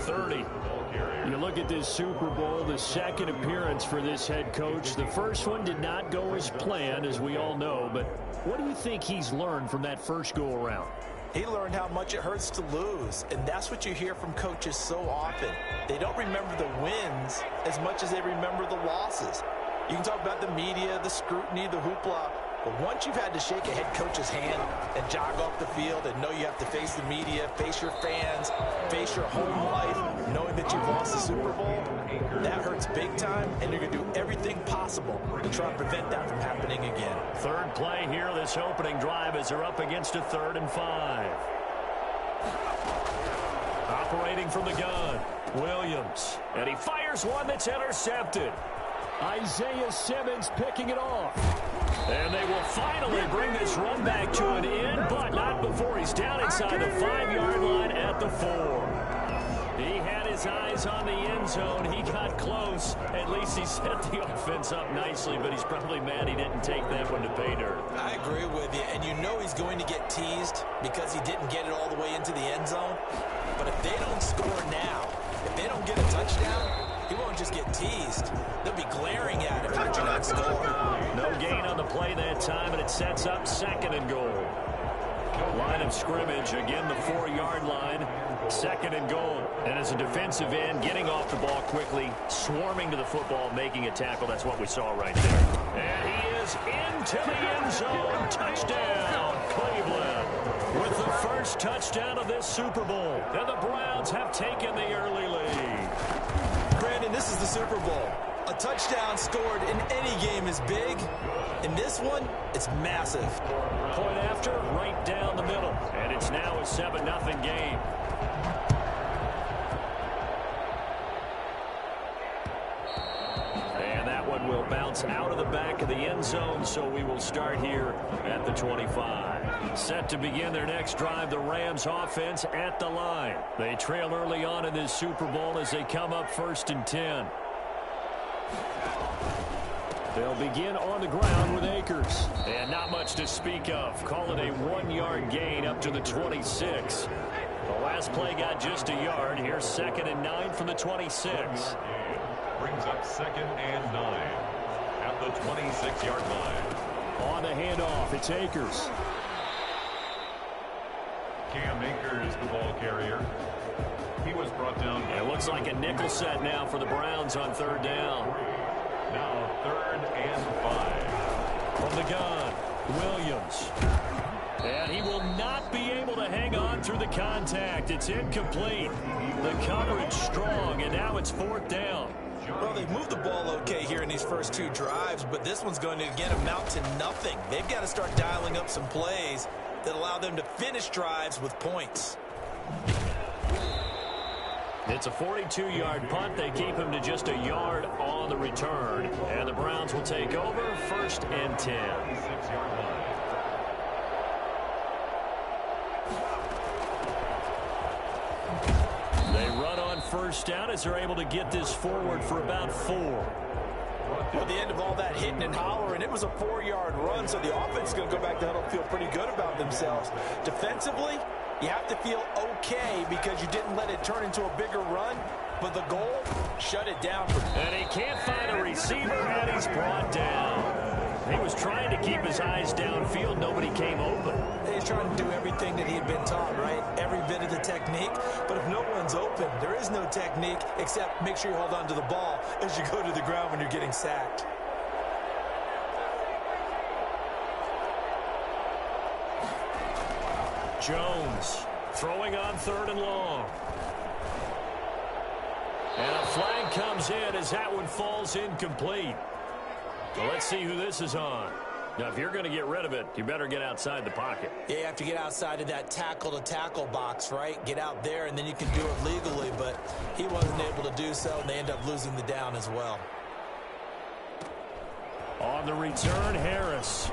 30. You look at this Super Bowl, the second appearance for this head coach. The first one did not go as planned, as we all know. But what do you think he's learned from that first go-around? He learned how much it hurts to lose, and that's what you hear from coaches so often. They don't remember the wins as much as they remember the losses. You can talk about the media, the scrutiny, the hoopla, but once you've had to shake a head coach's hand and jog off the field and know you have to face the media, face your fans, face your home life, knowing that you've lost the Super Bowl, that hurts big time, and you're going to do everything possible to try and prevent that from happening again. Third play here, this opening drive, as they're up against a 3rd and 5. Operating from the gun, Williams, and he fires one that's intercepted. Isaiah Simmons picking it off. And they will finally bring this run back to an end, but not before he's down inside the 5-yard line at the 4. He had his eyes on the end zone. He got close. At least he set the offense up nicely, but he's probably mad he didn't take that one to pay dirt. I agree with you, and you know he's going to get teased because he didn't get it all the way into the end zone. But if they don't score now, if they don't get a touchdown, he won't just get teased. They'll be glaring at him if they do not score. No gain on the play that time, and it sets up 2nd and goal. Line of scrimmage, again the 4-yard line, 2nd and goal. And as a defensive end, getting off the ball quickly, swarming to the football, making a tackle. That's what we saw right there. And he is into the end zone. Touchdown, Cleveland. With the first touchdown of this Super Bowl. And the Browns have taken the early lead. Brandon, this is the Super Bowl. A touchdown scored in any game is big. In this one, it's massive. Point after, right down the middle. And it's now a 7-0 game. And that one will bounce out of the back of the end zone, so we will start here at the 25. Set to begin their next drive, the Rams offense at the line. They trail early on in this Super Bowl as they come up 1st and 10. They'll begin on the ground with Akers. And not much to speak of. Call it a 1-yard gain up to the 26. The last play got just a yard. Here's 2nd and 9 from the 26. Brings up 2nd and 9 at the 26-yard line. On the handoff, it's Akers. Cam Akers, the ball carrier. He was brought down. It looks like a nickel set now for the Browns on 3rd down. Now 3rd and 5. From the gun, Williams. And he will not be able to hang on through the contact. It's incomplete. The coverage strong, and now it's 4th down. Well, they've moved the ball okay here in these first 2 drives, but this one's going to, again, amount to nothing. They've got to start dialing up some plays that allow them to finish drives with points. It's a 42-yard punt. They keep him to just a yard on the return. And the Browns will take over 1st and 10. 6-yard line. They run on 1st down as they're able to get this forward for about 4. Well, at the end of all that hitting and hollering, it was a 4-yard run, so the offense is going to go back to huddle and feel pretty good about themselves. Defensively, you have to feel okay because you didn't let it turn into a bigger run, but the goal, shut it down. And he can't find a receiver, and he's brought down. He was trying to keep his eyes downfield. Nobody came open. He's trying to do everything that he had been taught, right? Every bit of the technique. But if no one's open, there is no technique except make sure you hold on to the ball as you go to the ground when you're getting sacked. Jones throwing on 3rd and long. And a flag comes in as that one falls incomplete. Well, let's see who this is on. Now, if you're going to get rid of it, you better get outside the pocket. Yeah, you have to get outside of that tackle-to-tackle box, right? Get out there, and then you can do it legally, but he wasn't able to do so, and they end up losing the down as well. On the return, Harris.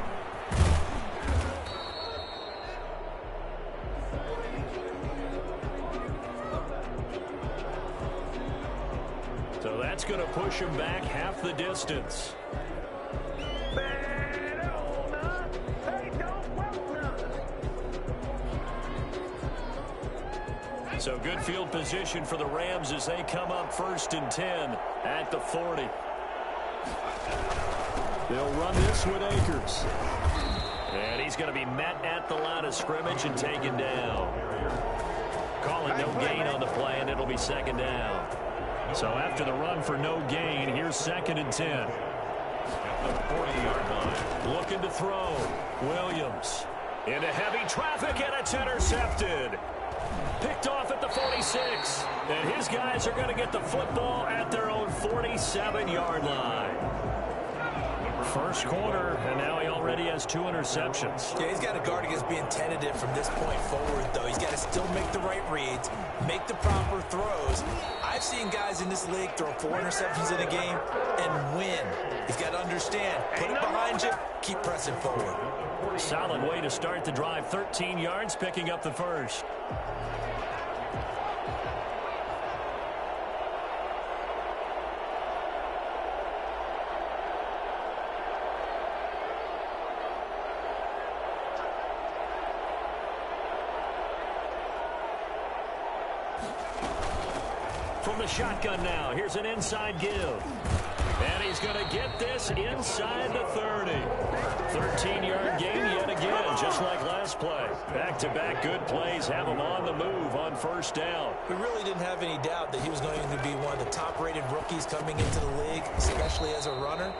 So that's going to push him back half the distance. So good field position for the Rams as they come up 1st and 10 at the 40. They'll run this with Akers. And he's going to be met at the line of scrimmage and taken down. Call it no gain on the play, and it'll be 2nd down. So after the run for no gain, here's 2nd and 10. At the 40-yard line. Looking to throw. Williams into heavy traffic, and it's intercepted. Picked off at the 46. And his guys are going to get the football at their own 47-yard line. First quarter, and now he already has 2 interceptions. Yeah, he's got to guard against being tentative from this point forward, though. He's got to still make the right reads, make the proper throws. I've seen guys in this league throw 4 interceptions in a game and win. He's got to understand, put it behind you, keep pressing forward. Solid way to start the drive. 13 yards, picking up the first. From the shotgun now, here's an inside give. And he's going to get this inside the 30. 13-yard gain yet again, just like last play. Back-to-back good plays have him on the move on 1st down. We really didn't have any doubt that he was going to be one of the top-rated rookies coming into the league, especially as a runner.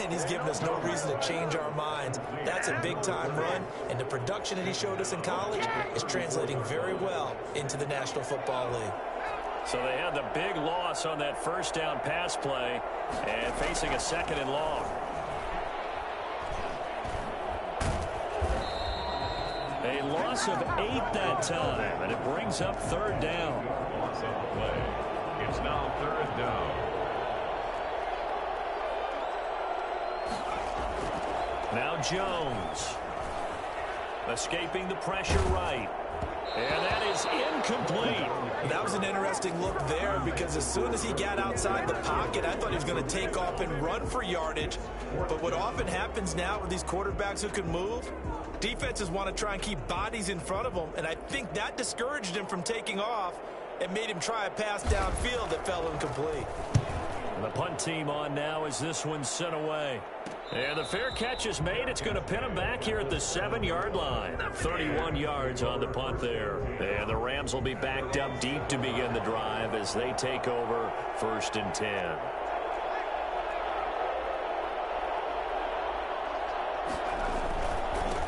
And he's given us no reason to change our minds. That's a big-time run, and the production that he showed us in college is translating very well into the National Football League. So they had the big loss on that 1st down pass play and facing a 2nd and long. A loss of 8 that time, and it brings up 3rd down. Loss of the play. It's now 3rd down. Now Jones. Escaping the pressure right. And that is incomplete. That was an interesting look there because as soon as he got outside the pocket, I thought he was going to take off and run for yardage. But what often happens now with these quarterbacks who can move, defenses want to try and keep bodies in front of them. And I think that discouraged him from taking off and made him try a pass downfield that fell incomplete. And the punt team on now as this one's sent away. And the fair catch is made. It's going to pin him back here at the 7-yard line. 31 yards on the punt there. And the Rams will be backed up deep to begin the drive as they take over 1st and 10.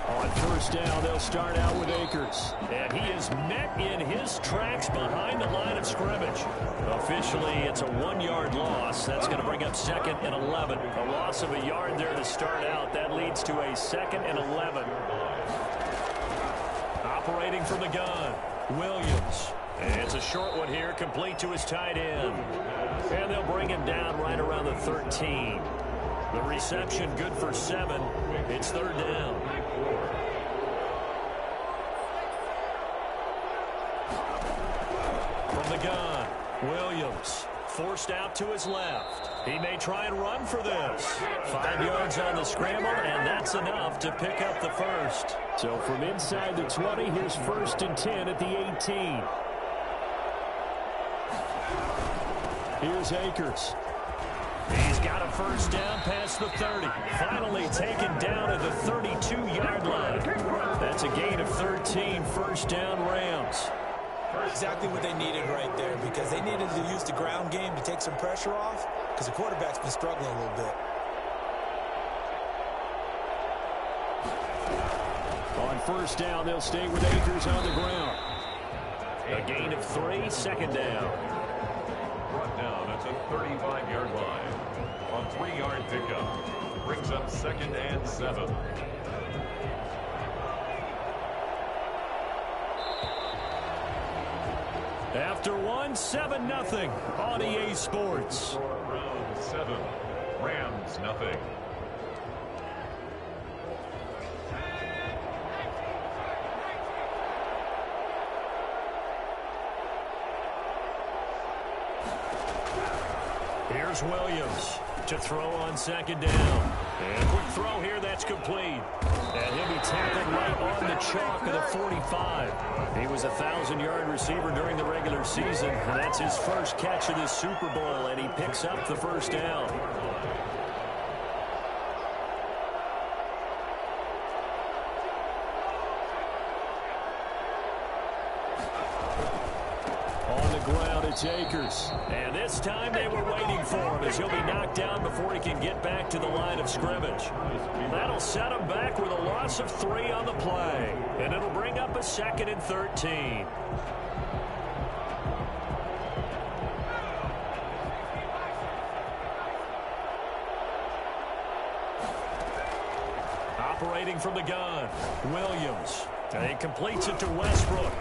On 1st down, they'll start out with Akers. And he is met in his tracks behind the line of scrimmage. Officially, it's a 1-yard loss. That's going to bring up 2nd and 11. A loss of a yard there to start out. That leads to a 2nd and 11. Operating from the gun, Williams. And it's a short one here, complete to his tight end. And they'll bring him down right around the 13. The reception good for 7. It's 3rd down. From the gun, Williams forced out to his left. He may try and run for this. 5 yards on the scramble, and that's enough to pick up the first. So from inside the 20, here's 1st and 10 at the 18. Here's Akers. He's got a 1st down past the 30. Finally taken down at the 32-yard line. That's a gain of 13. 1st down Rams. Exactly what they needed right there because they needed to use the ground game to take some pressure off because the quarterback's been struggling a little bit. On 1st down, they'll stay with Akers on the ground. A gain of 3, 2nd down. Brought down at the 35-yard line. On 3-yard pickup. Brings up 2nd and 7. After 1, 7-0 on EA Sports. Round 7. Rams nothing. Here's Williams to throw on 2nd down. And quick throw here, that's complete. And he'll be tackled right on the chalk of the 45. He was a 1,000-yard receiver during the regular season. And that's his first catch of this Super Bowl, and he picks up the first down. On the ground, it's Akers. And this time they were waiting for him as he'll be knocked down before he can get back to the line of scrimmage. That'll set him back with a loss of 3 on the play. And it'll bring up a 2nd and 13. Operating from the gun, Williams. And he completes it to Westbrook.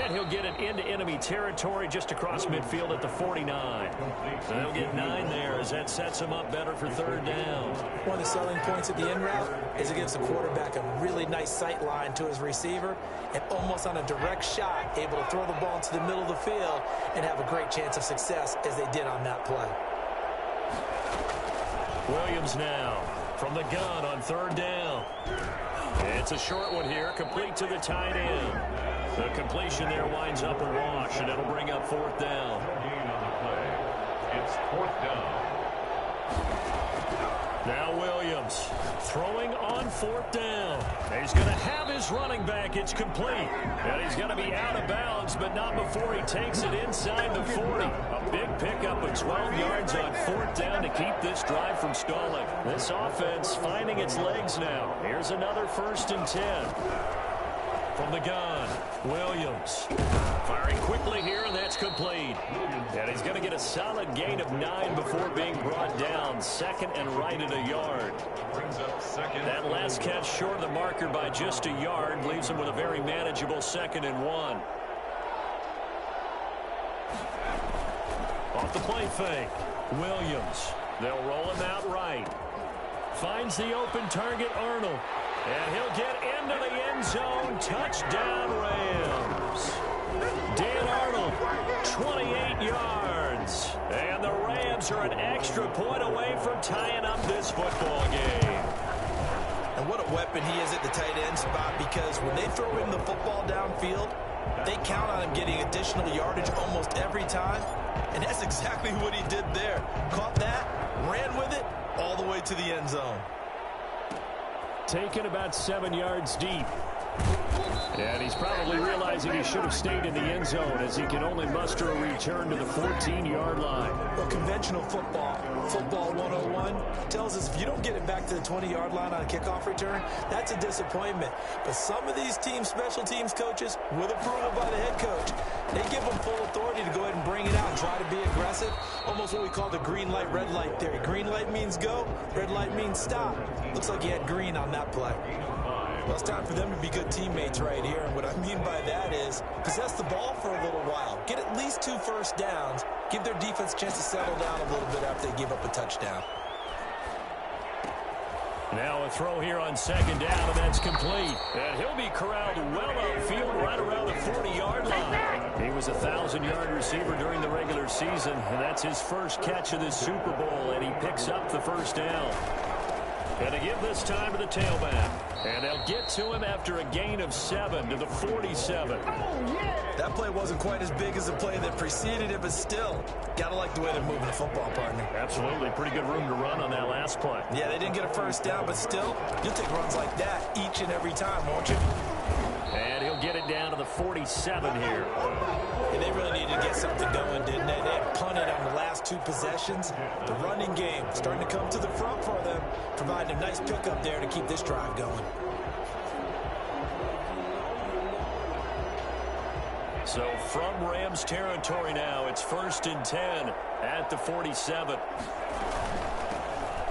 And he'll get it into enemy territory just across midfield at the 49. So they'll get 9 there as that sets him up better for 3rd down. One of the selling points of the in route is it gives the quarterback a really nice sight line to his receiver and almost on a direct shot able to throw the ball into the middle of the field and have a great chance of success as they did on that play. Williams now from the gun on 3rd down. It's a short one here, complete to the tight end. The completion there winds up a wash, and it'll bring up 4th down. Gain on the play. It's 4th down. Now Williams throwing on 4th down. He's going to have his running back. It's complete. And he's going to be out of bounds, but not before he takes it inside the 40. A big pickup of 12 yards on 4th down to keep this drive from stalling. This offense finding its legs now. Here's another 1st and 10. From the gun, Williams firing quickly here, and that's complete. And he's going to get a solid gain of 9 before being brought down. 2nd and right at a yard. Brings up 2nd. That last catch short of the marker by just a yard leaves him with a very manageable 2nd and 1. Off the play fake, Williams. They'll roll him out right. Finds the open target, Arnold. And he'll get into the end zone. Touchdown, Rams. Dan Arnold, 28 yards. And the Rams are an extra point away from tying up this football game. And what a weapon he is at the tight end spot, because when they throw him the football downfield, they count on him getting additional yardage almost every time. And that's exactly what he did there. Caught that, ran with it, all the way to the end zone. Taken about 7 yards deep. And he's probably realizing he should have stayed in the end zone as he can only muster a return to the 14-yard line. Well, conventional football 101, tells us if you don't get it back to the 20-yard line on a kickoff return, that's a disappointment. But some of these team special teams coaches, with approval by the head coach, they give them full authority to go ahead and bring it out and try to be aggressive. Almost what we call the green light, red light theory. Green light means go, red light means stop. Looks like he had green on that play. Well, it's time for them to be good teammates right here. And what I mean by that is possess the ball for a little while. Get at least 2 first downs. Give their defense a chance to settle down a little bit after they give up a touchdown. Now a throw here on 2nd down, and that's complete. And he'll be corralled well upfield right around the 40-yard line. He was a 1,000-yard receiver during the regular season, and that's his first catch of this Super Bowl, and he picks up the first down. And to give this time to the tailback. And they'll get to him after a gain of 7 to the 47. That play wasn't quite as big as the play that preceded it, but still, gotta like the way they're moving the football, partner. Absolutely. Pretty good room to run on that last play. Yeah, they didn't get a first down, but still, you'll take runs like that each and every time, won't you? And he'll get it down to the 47 here. And they really needed to get something going, didn't they? They had punted on the last 2 possessions. The running game starting to come to the front for them, providing a nice pickup there to keep this drive going. So from Rams territory now, it's 1st and 10 at the 47.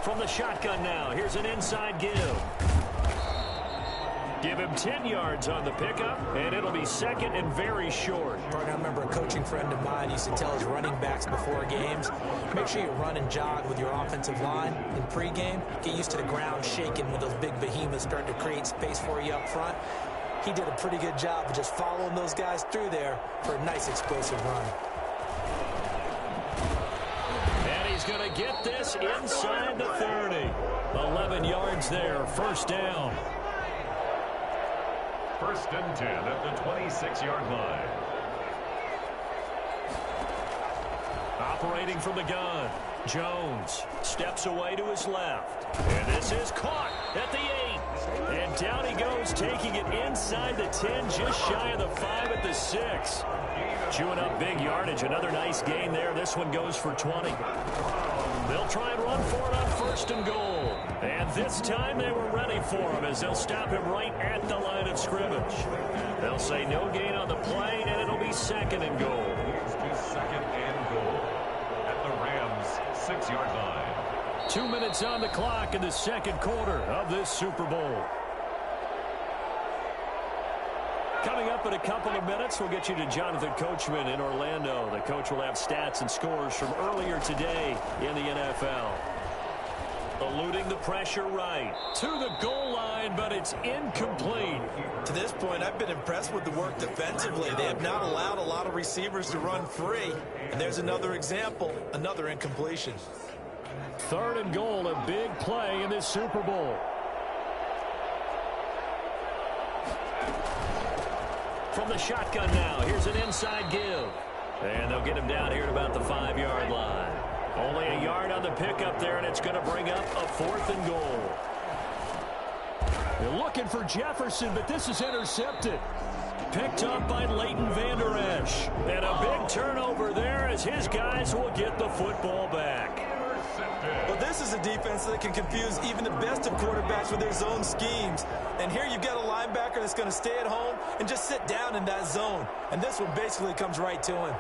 From the shotgun now, here's an inside give. Give him 10 yards on the pickup, and it'll be 2nd and very short. Partner, I remember a coaching friend of mine used to tell his running backs before games, make sure you run and jog with your offensive line in pregame. Get used to the ground shaking when those big behemoths start to create space for you up front. He did a pretty good job of just following those guys through there for a nice explosive run. And he's going to get this inside the 30. 11 yards there, first down. First and 10 at the 26-yard line. Operating from the gun, Jones steps away to his left. And this is caught at the 8. And down he goes, taking it inside the 10, just shy of the 5 at the 6. Chewing up big yardage. Another nice gain there. This one goes for 20. They'll try and run for it on first and goal. And this time they were ready for him as they'll stop him right at the line of scrimmage. They'll say no gain on the play, and it'll be second and goal. Second and goal at the Rams' 6-yard line. 2 minutes on the clock in the second quarter of this Super Bowl. Coming up in a couple of minutes, we'll get you to Jonathan Coachman in Orlando. The coach will have stats and scores from earlier today in the NFL. Eluding the pressure right to the goal line, but it's incomplete. To this point, I've been impressed with the work defensively. They have not allowed a lot of receivers to run free. And there's another example, another incompletion. Third and goal, a big play in this Super Bowl. From the shotgun now, here's an inside give. And they'll get him down here at about the 5-yard line. Only a yard on the pickup there, and it's going to bring up a fourth and goal. They're looking for Jefferson, but this is intercepted. Picked up by Leighton Vander Esch. And a big turnover there as his guys will get the football back. Well, this is a defense that can confuse even the best of quarterbacks with their zone schemes. And here you've got a linebacker that's going to stay at home and just sit down in that zone. And this one basically comes right to him.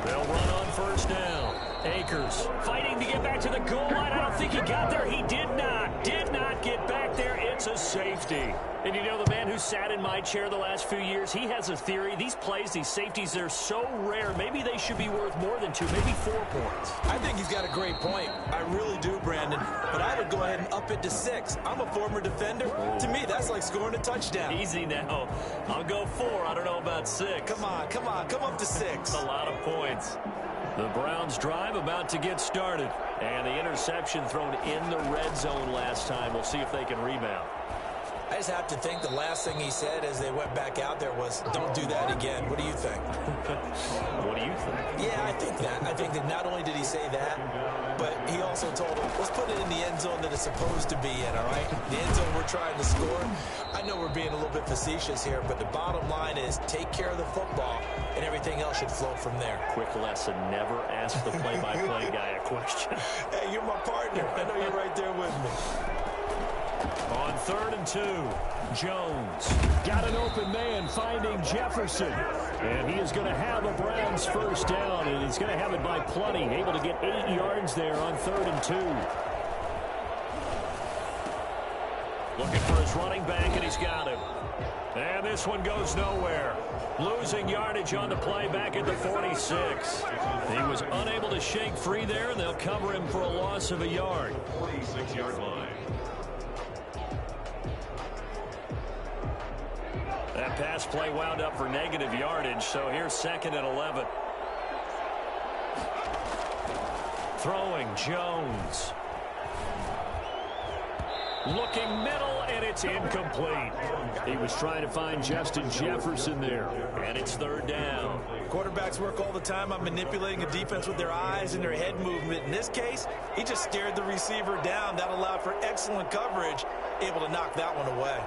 They'll run on first down. Akers fighting to get back to the goal line. I don't think he got there. He did not get back there. It's a safety. And you know, the man who sat in my chair the last few years, he has a theory. These plays, these safeties, they're so rare. Maybe they should be worth more than 2, maybe 4 points. I think he's got a great point. I really do, Brandon. But I would go ahead and up it to 6. I'm a former defender. To me, that's like scoring a touchdown. Easy now. I'll go 4. I don't know about 6. Come on. Come up to 6. A lot of points. The Browns drive about to get started. And the interception thrown in the red zone last time. We'll see if they can rebound. I just have to think the last thing he said as they went back out there was, don't do that again. What do you think? What do you think? Yeah, I think that. I think that not only did he say that, but he also told him, let's put it in the end zone that it's supposed to be in, all right? The end zone we're trying to score. I know we're being a little bit facetious here, but the bottom line is take care of the football, and everything else should flow from there. Quick lesson, never ask the play-by-play guy a question. Hey, you're my partner. I know you're right there with me. On third and 2, Jones got an open man finding Jefferson. And he is going to have a Browns first down, and he's going to have it by plenty. Able to get 8 yards there on third and 2. Looking for his running back, and he's got him. And this one goes nowhere. Losing yardage on the play back at the 46. He was unable to shake free there, and they'll cover him for a loss of a yard. 46-yard line. That pass play wound up for negative yardage, so here's second and 11. Throwing, Jones. Looking middle, and it's incomplete. He was trying to find Justin Jefferson there, and it's third down. Quarterbacks work all the time on manipulating a defense with their eyes and their head movement. In this case, he just stared the receiver down. That allowed for excellent coverage, able to knock that one away.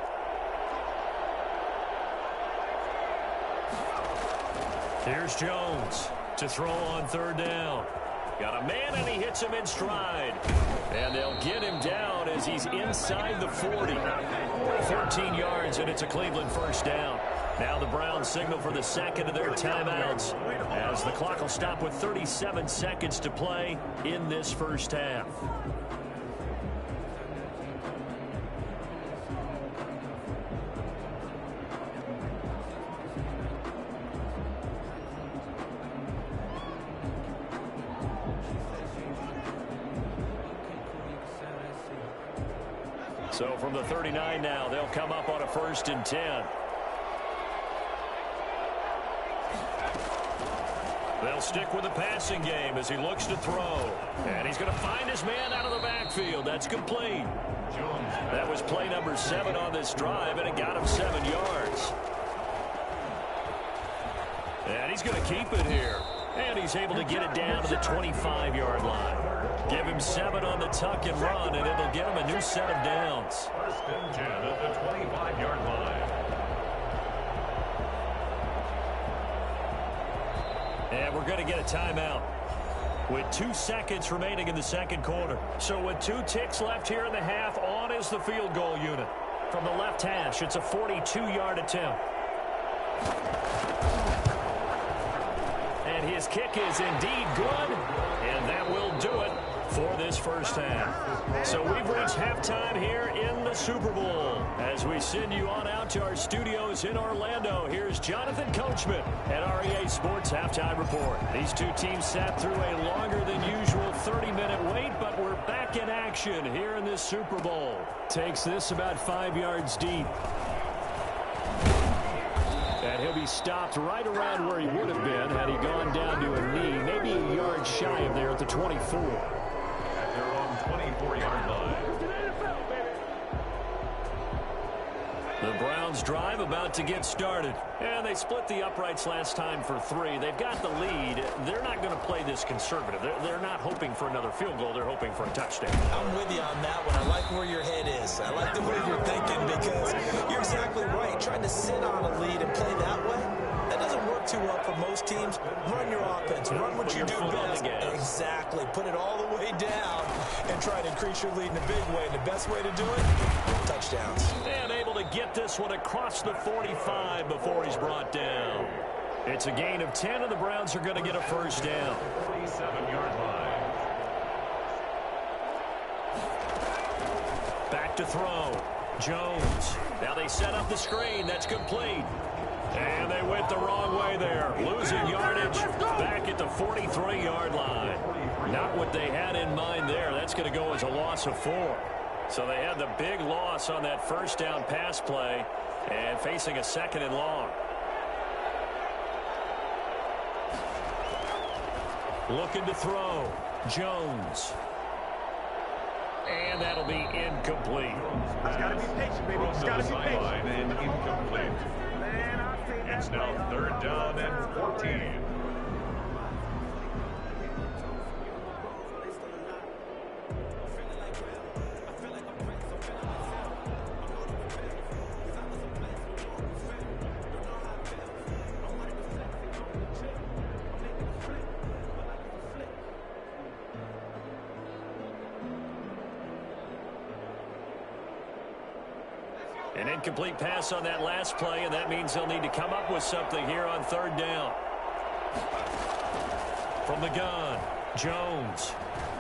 Here's Jones to throw on third down. Got a man, and he hits him in stride. And they'll get him down as he's inside the 40. 14 yards, and it's a Cleveland first down. Now the Browns signal for the second of their timeouts as the clock will stop with 37 seconds to play in this first half. So from the 39 now, they'll come up on a 1st and 10. They'll stick with the passing game as he looks to throw. And he's going to find his man out of the backfield. That's complete. That was play number 7 on this drive, and it got him 7 yards. And he's going to keep it here. And he's able to get it down to the 25-yard line. Give him 7 on the tuck and run, and it'll get him a new set of downs. First and 10 at the 25-yard line. And we're going to get a timeout with 2 seconds remaining in the second quarter. So with 2 ticks left here in the half, on is the field goal unit. From the left hash, it's a 42-yard attempt. And his kick is indeed good, and that will do it for this first half. So we've reached halftime here in the Super Bowl. As we send you on out to our studios in Orlando, here's Jonathan Coachman at REA Sports Halftime Report. These two teams sat through a longer than usual 30-minute wait, but we're back in action here in this Super Bowl. Takes this about 5 yards deep. And he'll be stopped right around where he would have been had he gone down to a knee, maybe a yard shy of there at the 24. At their own 24-yard line. The Browns drive about to get started. And they split the uprights last time for 3. They've got the lead. They're not going to play this conservative. They're not hoping for another field goal. They're hoping for a touchdown. I'm with you on that one. I like where your head is. I like the way you're thinking because you're exactly right. Trying to sit on a lead and play that way, that doesn't work too well for most teams. Run your offense. Run what you do best. Exactly. Put it all the way down and try to increase your lead in a big way. And the best way to do it, touchdowns. And able to get this one across the 45 before he's brought down. It's a gain of 10, and the Browns are going to get a first down. 47-yard line. Back to throw. Jones. Now they set up the screen. That's complete. And they went the wrong way there. Losing yardage back at the 43-yard line. Not what they had in mind there. That's going to go as a loss of 4. So they had the big loss on that first down pass play and facing a 2nd and long. Looking to throw. Jones. And that'll be incomplete. Just gotta be patient, baby. Just gotta be patient. And incomplete. It's now 3rd down and 14. An incomplete pass on that last play, and that means they'll need to come up with something here on 3rd down. From the gun, Jones.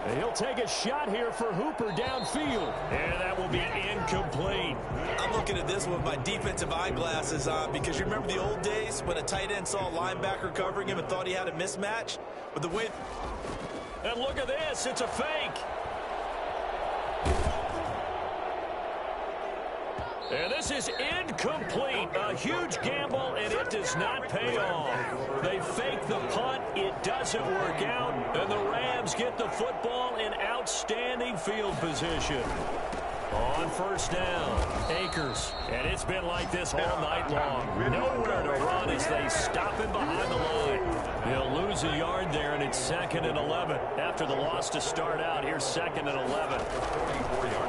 And he'll take a shot here for Hooper downfield. And that will be incomplete. I'm looking at this with my defensive eyeglasses on because you remember the old days when a tight end saw a linebacker covering him and thought he had a mismatch? But the way... And look at this. It's a fake. And this is incomplete. A huge gamble, and it does not pay off. They fake the punt. It doesn't work out. And the Rams get the football in outstanding field position. On 1st down, Akers. And it's been like this all night long. Nowhere to run as they stop him behind the line. He'll lose a yard there, and it's 2nd and 11. After the loss to start out, here's 2nd and 11.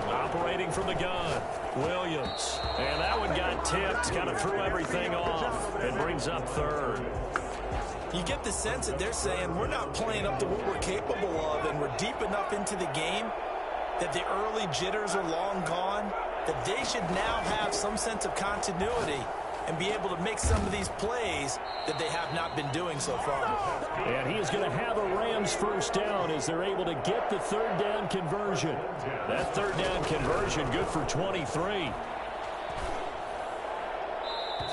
Operating from the gun, Williams. And that one got tipped, kind of threw everything off. It brings up 3rd. You get the sense that they're saying we're not playing up to what we're capable of, and we're deep enough into the game that the early jitters are long gone, that they should now have some sense of continuity and be able to make some of these plays that they have not been doing so far. And he is going to have a Rams first down as they're able to get the 3rd down conversion. That 3rd down conversion good for 23.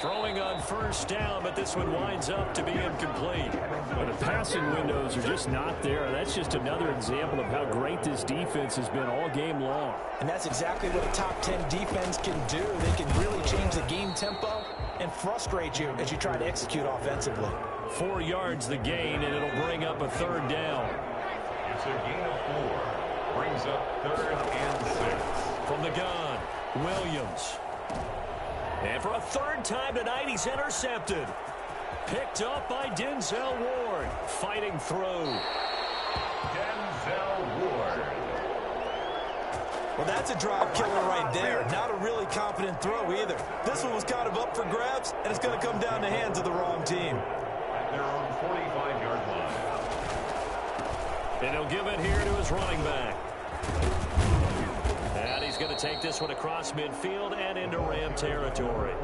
Throwing on 1st down, but this one winds up to be incomplete. But the passing windows are just not there. That's just another example of how great this defense has been all game long. And that's exactly what a top 10 defense can do. They can really change the game tempo and frustrate you as you try to execute offensively. 4 yards the gain, and it'll bring up a third down. It's a gain of 4. Brings up 3rd and 6. From the gun, Williams. And for a third time tonight, he's intercepted. Picked up by Denzel Ward. Fighting through. Denzel Ward. Well, that's a drive killer right there. Not a really confident throw either. This one was kind of up for grabs, and it's going to come down the hands of the wrong team. At their own 45-yard line. And he'll give it here to his running back. And he's going to take this one across midfield and into Ram territory.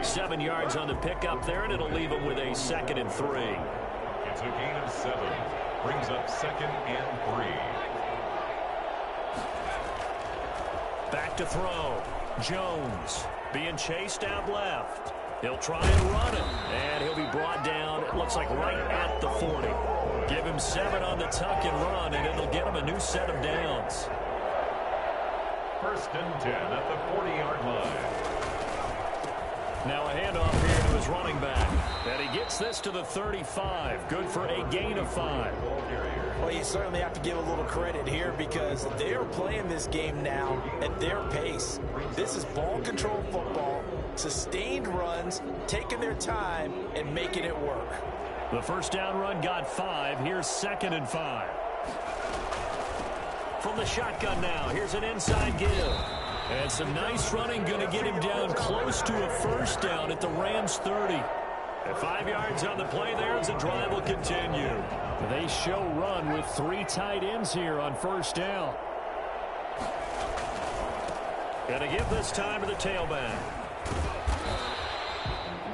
7 yards on the pickup there, and it'll leave him with a 2nd and 3. It's a gain of 7. Brings up 2nd and 3. Back to throw. Jones being chased out left. He'll try and run it, and he'll be brought down, it looks like right at the 40. Give him 7 on the tuck and run, and it'll get him a new set of downs. 1st and 10 at the 40-yard line. Now a handoff here to his running back. And he gets this to the 35. Good for a gain of 5. Well, you certainly have to give a little credit here because they are playing this game now at their pace. This is ball control football, sustained runs, taking their time, and making it work. The first down run got 5. Here's 2nd and 5. From the shotgun now, here's an inside give. And some nice running, going to get him down close to a first down at the Rams 30. At 5 yards on the play there as the drive will continue. They show run with 3 tight ends here on first down. Going to give this time to the tailback.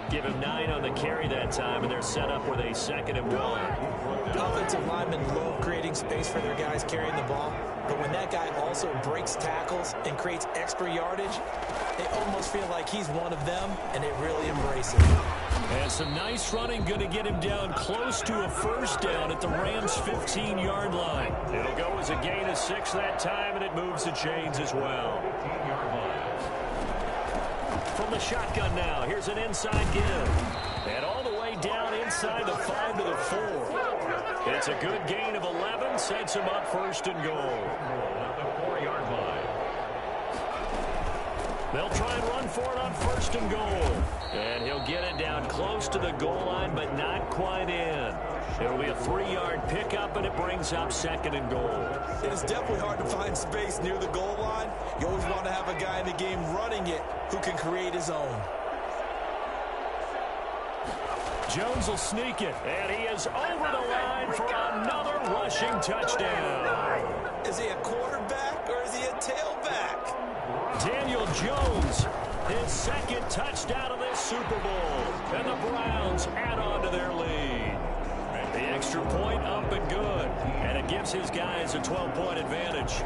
Give him 9 on the carry that time, and they're set up with a 2nd and 1. The offensive linemen love creating space for their guys carrying the ball, but when that guy also breaks tackles and creates extra yardage, they almost feel like he's one of them, and they really embrace it. And some nice running, going to get him down close to a first down at the Rams' 15-yard line. It'll go as a gain of 6 that time, and it moves the chains as well. From the shotgun now, here's an inside give. And all the way down inside the 5 to the 4. It's a good gain of 11, sets him up 1st and goal. At the 4-yard line. They'll try and run for it on 1st and goal. And he'll get it down close to the goal line, but not quite in. It'll be a 3-yard pickup, and it brings up 2nd and goal. It is definitely hard to find space near the goal line. You always want to have a guy in the game running it who can create his own. Jones will sneak it, and he is over the line for another rushing touchdown. Is he a quarterback or is he a tailback? Daniel Jones, his 2nd touchdown of this Super Bowl, and the Browns add on to their lead. The extra point up and good, and it gives his guys a 12-point advantage.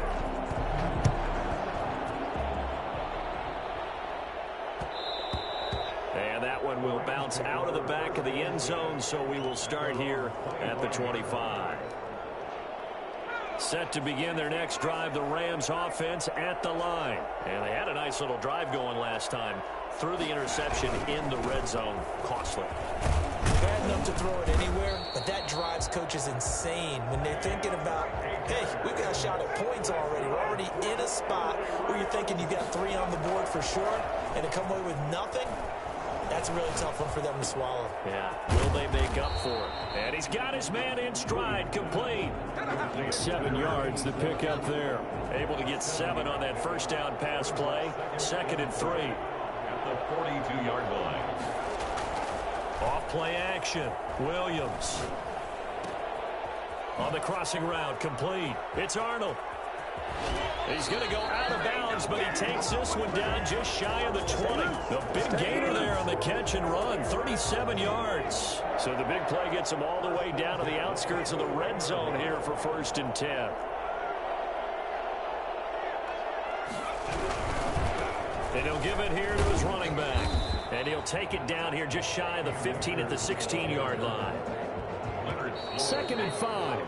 And that one will bounce out of the back of the end zone, so we will start here at the 25. Set to begin their next drive, the Rams offense at the line. And they had a nice little drive going last time. Threw the interception in the red zone. Costly. Bad enough to throw it anywhere, but that drives coaches insane when they're thinking about, hey, we've got a shot at points already. We're already in a spot where you're thinking you got 3 on the board for sure, and to come away with nothing, that's a really tough one for them to swallow. Yeah, will they make up for it? And he's got his man in stride, complete. 7 yards, the pickup there. Able to get 7 on that first down pass play. 2nd and 3. At the 42-yard line. Off play action. Williams. On the crossing route, complete. It's Arnold. He's going to go out of bounds, but he takes this one down just shy of the 20. The big gainer there on the catch and run, 37 yards. So the big play gets him all the way down to the outskirts of the red zone here for 1st and 10. And he'll give it here to his running back. And he'll take it down here just shy of the 15 at the 16-yard line. 2nd and 5.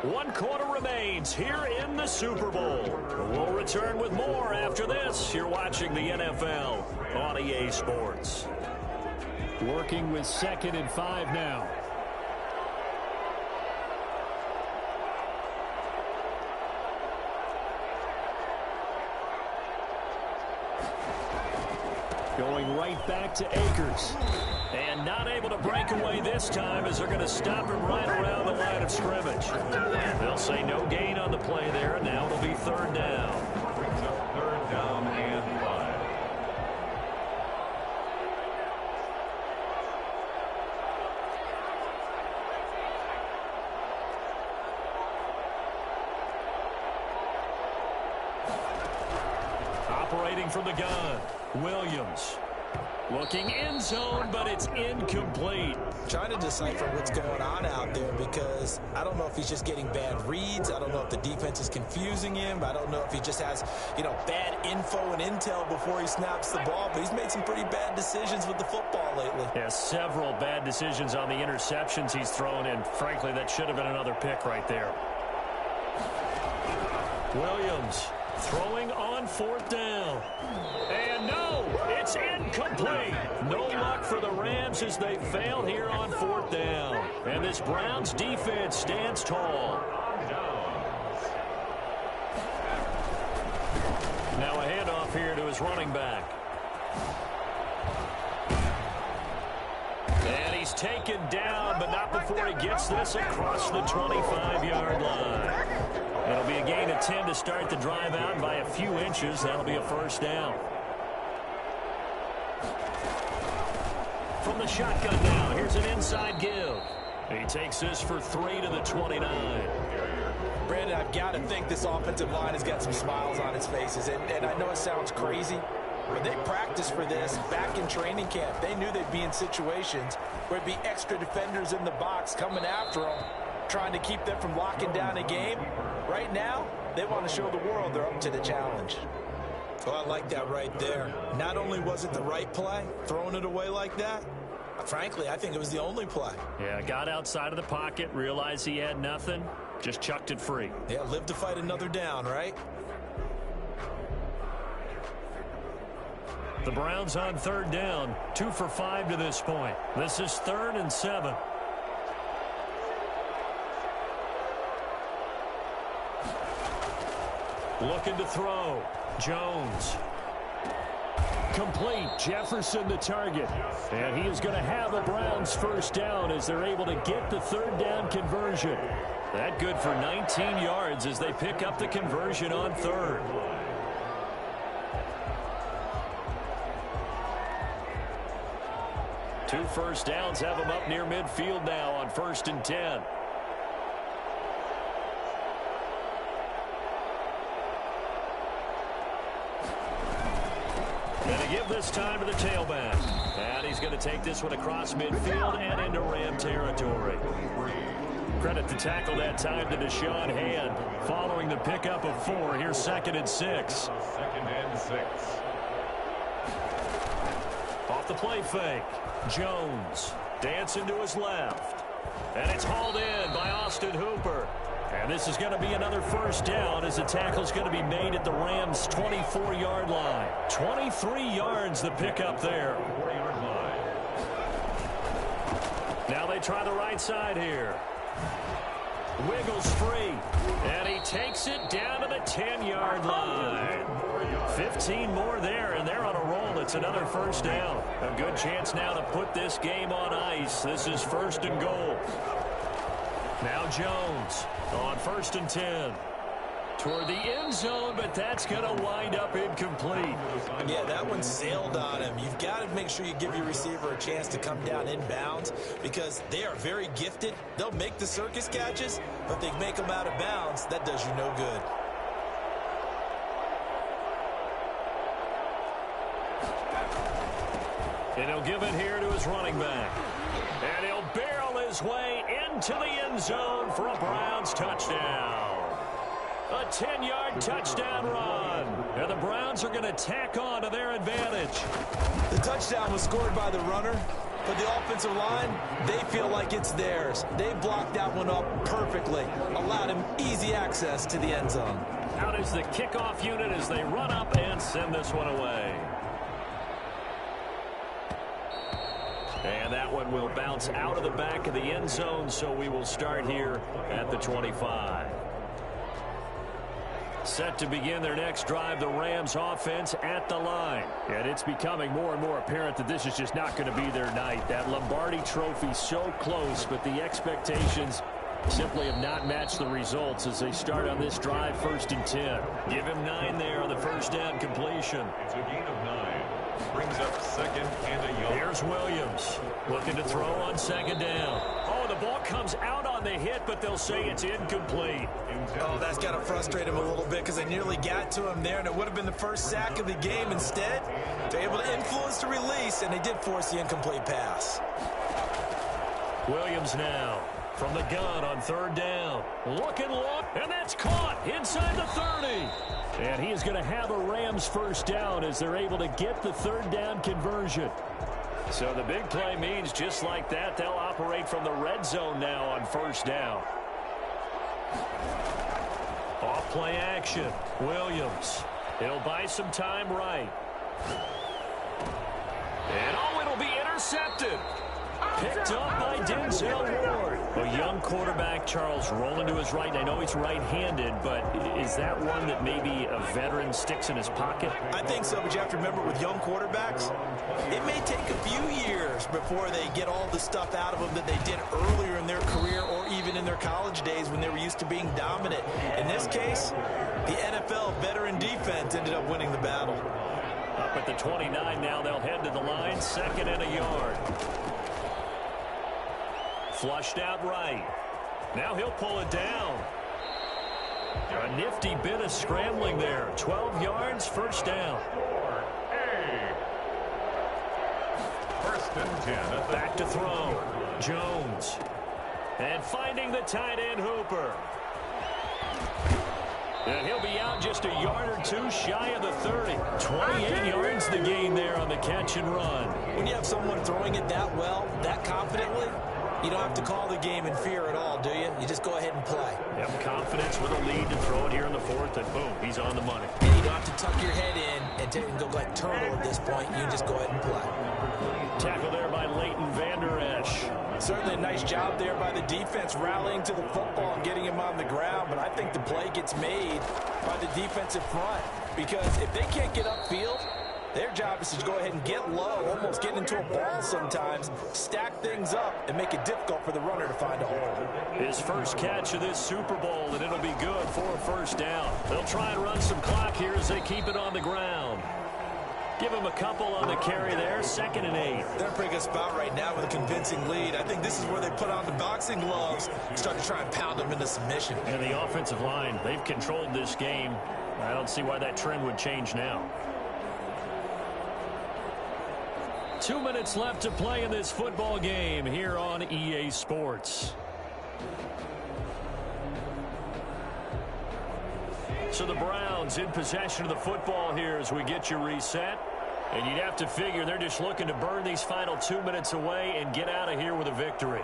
1 quarter remains here in the Super Bowl. We'll return with more after this. You're watching the NFL on EA Sports. Working with 2nd and 5 now. Going right back to Akers. And not able to break away this time as they're going to stop him right around the line of scrimmage. They'll say no gain on the play there, and now it'll be third down. Brings up third down and 5. Operating from the gun, Williams. Looking end zone, but it's incomplete. Trying to decipher what's going on out there because I don't know if he's just getting bad reads. I don't know if the defense is confusing him. I don't know if he just has, bad info and intel before he snaps the ball. But he's made some pretty bad decisions with the football lately. Yeah, several bad decisions on the interceptions he's thrown, and frankly, that should have been another pick right there. Williams throwing on fourth down. And no, it's incomplete. No luck for the Rams as they fail here on fourth down. And this Browns defense stands tall. Now a handoff here to his running back. And he's taken down, but not before he gets this across the 25-yard line. It'll be a gain of 10 to start the drive out, and by a few inches, that'll be a first down. From the shotgun now, here's an inside give. He takes this for 3 to the 29. Brandon, I've got to think this offensive line has got some smiles on its faces. And I know it sounds crazy, but they practiced for this back in training camp. They knew they'd be in situations where it'd be extra defenders in the box coming after them, trying to keep them from locking down a game. Right now, they want to show the world they're up to the challenge. Well, I like that right there. Not only was it the right play, throwing it away like that, frankly, I think it was the only play. Yeah, got outside of the pocket, realized he had nothing, just chucked it free. Yeah, live to fight another down, right? The Browns on third down, 2 for 5 to this point. This is 3rd and 7. Looking to throw. Jones. Complete. Jefferson the target. And he is going to have the Browns first down as they're able to get the third down conversion. That good for 19 yards as they pick up the conversion on third. Two first downs have them up near midfield now on 1st and 10. And to give this time to the tailback. And he's going to take this one across midfield and into Ram territory. Credit the tackle that time to Deshaun Hand. Following the pickup of 4, here's 2nd and 6. 2nd and 6. Off the play fake. Jones dancing to his left. And it's hauled in by Austin Hooper. And this is going to be another first down as the tackle's going to be made at the Rams' 24-yard line. 23 yards the pickup there. 4-yard line. Now they try the right side here. Wiggles free. And he takes it down to the 10-yard line. 15 more there, and they're on a roll. It's another first down. A good chance now to put this game on ice. This is 1st and goal. Now Jones on 1st and 10. Toward the end zone, but that's going to wind up incomplete. Yeah, that one sailed on him. You've got to make sure you give your receiver a chance to come down inbounds because they are very gifted. They'll make the circus catches, but if they make them out of bounds, that does you no good. And he'll give it here to his running back. And he'll barrel his way into the end zone for a Browns touchdown. A 10-yard touchdown run. And the Browns are going to tack on to their advantage. The touchdown was scored by the runner, but the offensive line, they feel like it's theirs. They blocked that one up perfectly, allowed him easy access to the end zone. Out is the kickoff unit as they run up and send this one away. And that one will bounce out of the back of the end zone, so we will start here at the 25. Set to begin their next drive, the Rams offense at the line. And it's becoming more and more apparent that this is just not going to be their night. That Lombardi trophy so close, but the expectations simply have not matched the results as they start on this drive, 1st and 10. Give him 9 there on the first down completion. It's a gain of 9. Brings up 2nd and a yard. Here's Williams looking to throw on 2nd down. Oh, the ball comes out on the hit, but they'll say it's incomplete. Oh, that's got to frustrate him a little bit because they nearly got to him there, and it would have been the first sack of the game. Instead, they're able to influence the release, and they did force the incomplete pass. Williams now from the gun on 3rd down. Looking long, and that's caught inside the 30. And he is going to have a Rams first down as they're able to get the 3rd down conversion. So the big play means just like that, they'll operate from the red zone now on 1st down. Off play action. Williams. He'll buy some time right. And oh, it'll be intercepted. Picked up by Denzel Ward. A young quarterback, Charles, rolling to his right. And I know he's right-handed, but is that one that maybe a veteran sticks in his pocket? I think so, but you have to remember with young quarterbacks, it may take a few years before they get all the stuff out of them that they did earlier in their career or even in their college days when they were used to being dominant. In this case, the NFL veteran defense ended up winning the battle. Up at the 29 now, they'll head to the line, 2nd and a yard. Flushed out right. Now he'll pull it down. A nifty bit of scrambling there. 12 yards, 1st down. 1st and 10. Back to throw. Jones. And finding the tight end Hooper. And he'll be out just a yard or 2 shy of the 30. 28 yards the gain there on the catch and run. When you have someone throwing it that well, that confidently, you don't have to call the game in fear at all, do you? You just go ahead and play. Yep, confidence with a lead to throw it here in the 4th, and boom, he's on the money. And you don't have to tuck your head in and go like turtle at this point. You can just go ahead and play. Tackle there by Leighton Vander Esch. Certainly a nice job there by the defense rallying to the football and getting him on the ground, but I think the play gets made by the defensive front because if they can't get upfield, their job is to go ahead and get low, almost get into a ball sometimes, stack things up, and make it difficult for the runner to find a hole. His first catch of this Super Bowl, and it'll be good for a 1st down. They'll try and run some clock here as they keep it on the ground. Give him a couple on the carry there, 2nd and 8. They're in a pretty good spot right now with a convincing lead. I think this is where they put on the boxing gloves and start to try and pound them into submission. And the offensive line, they've controlled this game. I don't see why that trend would change now. 2 minutes left to play in this football game here on EA Sports. So the Browns in possession of the football here as we get you reset. And you'd have to figure they're just looking to burn these final 2 minutes away and get out of here with a victory.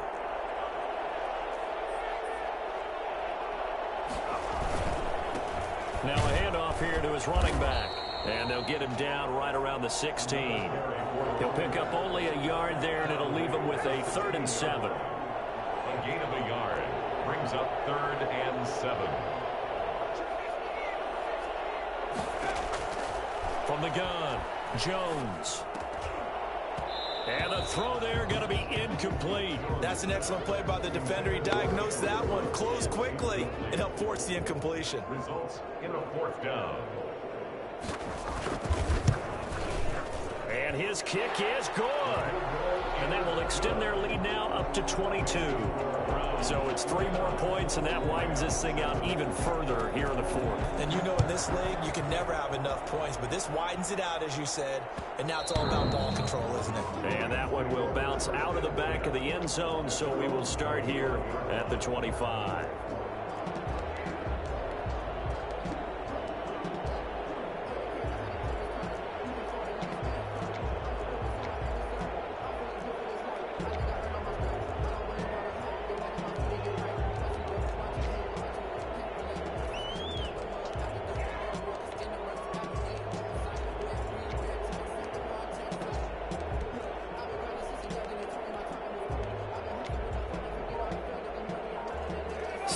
Now a handoff here to his running back. And they'll get him down right around the 16. He'll pick up only a yard there, and it'll leave him with a 3rd and 7. A gain of a yard. Brings up 3rd and 7. From the gun, Jones. And the throw there going to be incomplete. That's an excellent play by the defender. He diagnosed that one, closed quickly, and helped force the incompletion. Results in a 4th down. And his kick is good. And that will extend their lead now up to 22. So it's 3 more points, and that widens this thing out even further here in the 4th. And you know in this league, you can never have enough points, but this widens it out, as you said, and now it's all about ball control, isn't it? And that one will bounce out of the back of the end zone, so we will start here at the 25.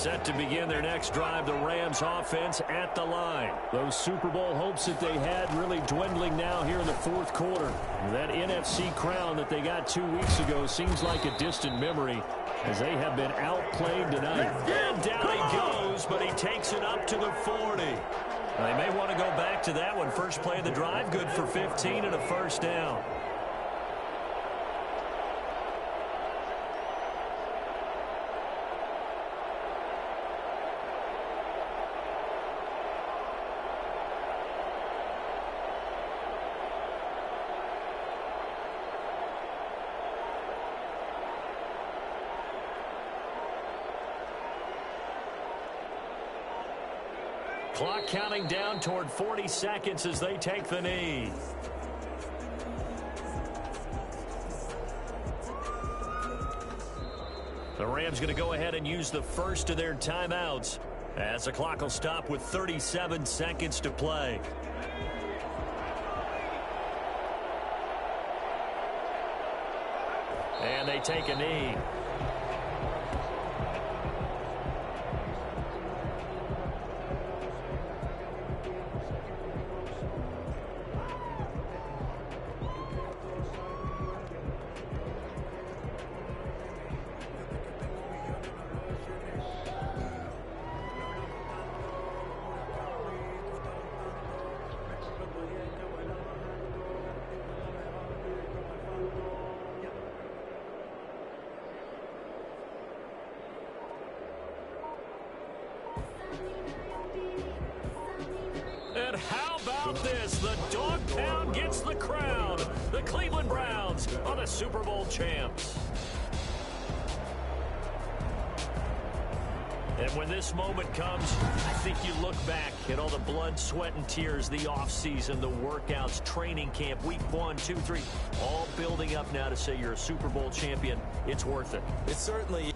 Set to begin their next drive, the Rams offense at the line. Those Super Bowl hopes that they had really dwindling now here in the fourth quarter. That NFC crown that they got 2 weeks ago seems like a distant memory as they have been outplayed tonight. And down he goes, but he takes it up to the 40. They may want to go back to that one. First play of the drive, good for 15 and a first down. Clock counting down toward 40 seconds as they take the knee. The Rams going to go ahead and use the first of their timeouts as the clock will stop with 37 seconds to play. And they take a knee. And how about this? The dog pound gets the crown. The Cleveland Browns are the Super Bowl champs. And when this moment comes, I think you look back at all the blood, sweat, and tears, the offseason, the workouts, training camp, week 1, 2, 3, all building up now to say you're a Super Bowl champion. It's worth it. It certainly